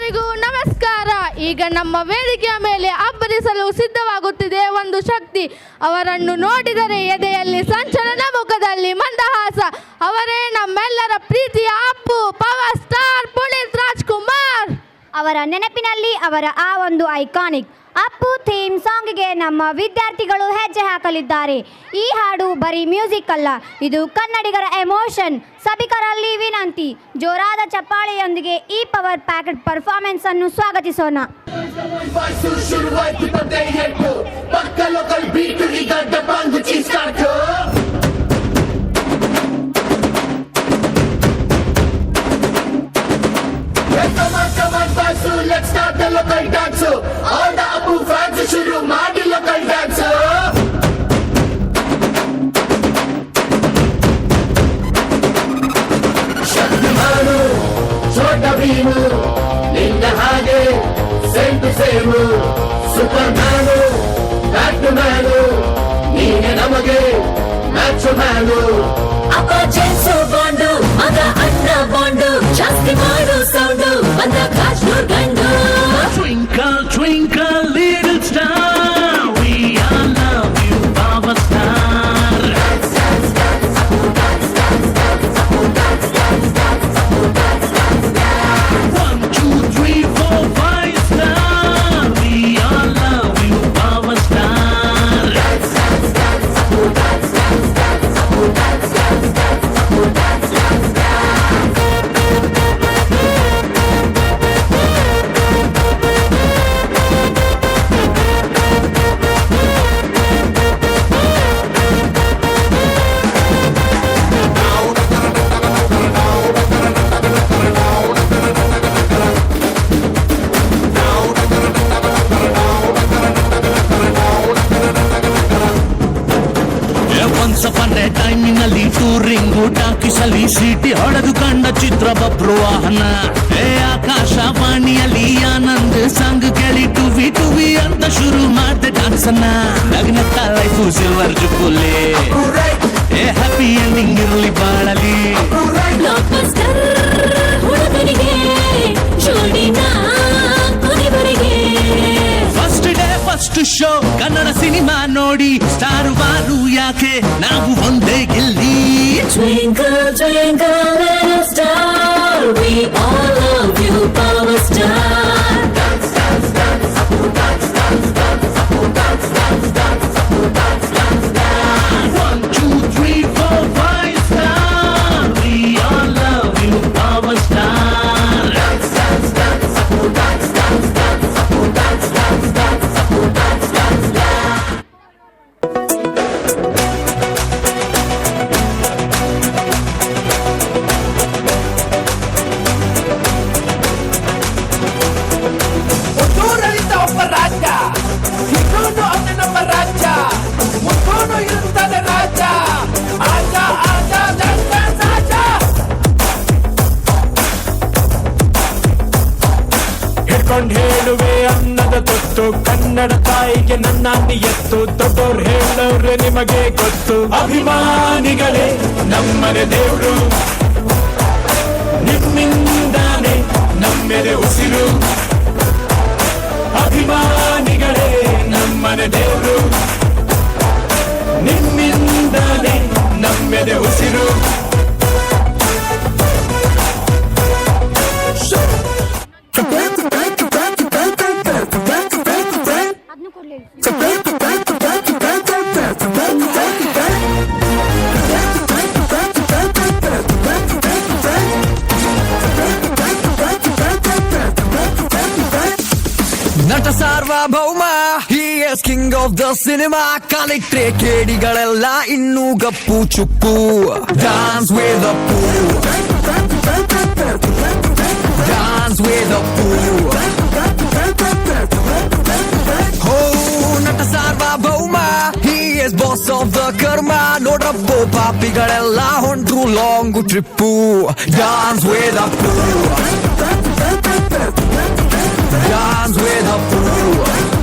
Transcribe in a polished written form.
ಎಲ್ಲರಿಗೂ ನಮಸ್ಕಾರ. ಈಗ ನಮ್ಮ ವೇದಿಕೆಯ ಮೇಲೆ ಅಬ್ಬರಿಸಲು ಸಿದ್ಧವಾಗುತ್ತಿದೆ ಒಂದು ಶಕ್ತಿ. ಅವರನ್ನು ನೋಡಿದರೆ ಎದೆಯಲ್ಲಿ ಸಂಚಲನ, ಮುಖದಲ್ಲಿ ಮಂದಹಾಸ. ಅವರೇ ನಮ್ಮೆಲ್ಲರ ಪ್ರೀತಿಯ ಅಪ್ಪು, ಪವರ್ ಸ್ಟಾರ್ ಪುನೀತ್ ರಾಜ್ಕುಮಾರ್. ಅವರ ನೆನಪಿನಲ್ಲಿ ಅವರ ಆ ಒಂದು ಐಕಾನಿಕ್ ಅಪ್ಪು ಥೀಮ್ ಸಾಂಗ್ಗೆ ನಮ್ಮ ವಿದ್ಯಾರ್ಥಿಗಳು ಹೆಜ್ಜೆ ಹಾಕಲಿದ್ದಾರೆ. ಈ ಹಾಡು ಬರೀ ಮ್ಯೂಸಿಕ್ ಅಲ್ಲ, ಇದು ಕನ್ನಡಿಗರ ಎಮೋಷನ್. ಸಭಿಕರಲ್ಲಿ ವಿನಂತಿ, ಜೋರಾದ ಚಪ್ಪಾಳೆಯೊಂದಿಗೆ ಈ ಪವರ್ ಪ್ಯಾಕೆಟ್ ಪರ್ಫಾರ್ಮೆನ್ಸ್ ಅನ್ನು ಸ್ವಾಗತಿಸೋಣ. Let's start the local dance. All the Apu fans should ಮಾಡಿ local dance. ಶಕ್ತಿಮಾನು ಚೋಟ ಭೀಮು ನಿನ್ನ ಹಾಗೆ same to same. Superman back to man ನೀನೆ ನಮಗೆ ಮ್ಯಾಚ್ ಮ್ಯಾನು. ಅಪ್ಪ ಜೇನ್ಸು ಬಾಂಡು ಮಗ ಅಣ್ಣ ಬಾಂಡು ಜಾಸ್ತಿ ಮಾಡು ಸೌಂಡು ಬಂದ ಕಾಶ್ಮೀರ್ ಗಂಡು. Twinkle, twinkle, little star, we all love you, power star. One, two, three, four, five star, we all love you, power star. Once upon a time ನಲ್ಲಿ touring ಟಾಕಿಸಲಿ ಸೀಟಿ ಹೊಡೆದು ಕಂಡ ಚಿತ್ರ ಬಬ್ರು ವಾಹನ. ಆಕಾಶವಾಣಿಯಲ್ಲಿ ಆನಂದ್ ಸಾಂಗ್ ಕೇಳಿ ಟುವಿ ಟುವಿ ಅಂತ ಶುರು ಮಾಡ್ದೆ ಡಾನ್ಸನ್ನ. ನಗ್ನತ್ತ life silver jubilee, happy ending ಇರಲಿ ಬಾಳಲಿ. ಬ್ಲಾಕ್ ಬಸ್ಟರ್ ಹುಡುಗನಿಗೆ ಜೋಡಿನ ಕೊನೆವರೆಗೆ. First day first show Kannada cinema ನೋಡಿ ಸ್ಟಾರ್ ವಾರು ಯಾಕೆ ನಾವು ಒಂದೇ ಗೆಲ್ಲಿ. Twinkle, twinkle, little star, we all love you, power star. One, two, three, four, five star, we all love you, power star. ಮುತ್ತೂರಲ್ಲಿದ್ದ ಒಬ್ಬ ರಾಜ, ಇನ್ನೊಂದು ಅವನ ನಮ್ಮ ರಾಜ. ಮುತ್ತೂರು ಇರುತ್ತದೆ ರಾಜ, ಆಜ ಆಜ ದಂಡ ರಾಜ. ಹಿಡ್ಕೊಂಡ್ ಹೇಳುವೆ ಅನ್ನದ ತೊತ್ತು, ಕನ್ನಡ ತಾಯಿಗೆ ನನ್ನ ನಿಯತ್ತು. ದೊಡ್ಡೋರ್ ಹೇಳೋರೆ ನಿಮಗೆ ಗೊತ್ತು, ಅಭಿಮಾನಿಗಳೇ ನಮ್ಮನೆ ದೇವ್ರು. ನಿಮ್ಮಿಂದಾನೆ ನಮ್ಮೆದೆ ಉಸಿರು, ಅಭಿಮಾನಿಗಳೇ ನಮ್ಮನೆ ದೇವ್ರು. ನಿಮ್ಮಿಂದಾನೆ ನಮ್ಮೆದೆ ಉಸಿರು. ಅದನ್ನು ಕೊಡ್ಲಿ. ನಟ ಸಾರ್ವಭೌಮ, he is king of the cinema. ಕಾಲಿಟ್ರೆ ಕೇಡಿಗಳೆಲ್ಲ ಇನ್ನೂ ಗಪ್ಪು ಚುಪ್ಪು. Dance with the poo, dance with the poo. Oh, ನಟ ಸಾರ್ವಭೌಮ, he is boss of the karma. ನೋಡ್ರಪ್ಪೋ ಪಾಪಿಗಳೆಲ್ಲ ಹೊಂಟ್ರು long trip. Dance with the poo, dance with the poo.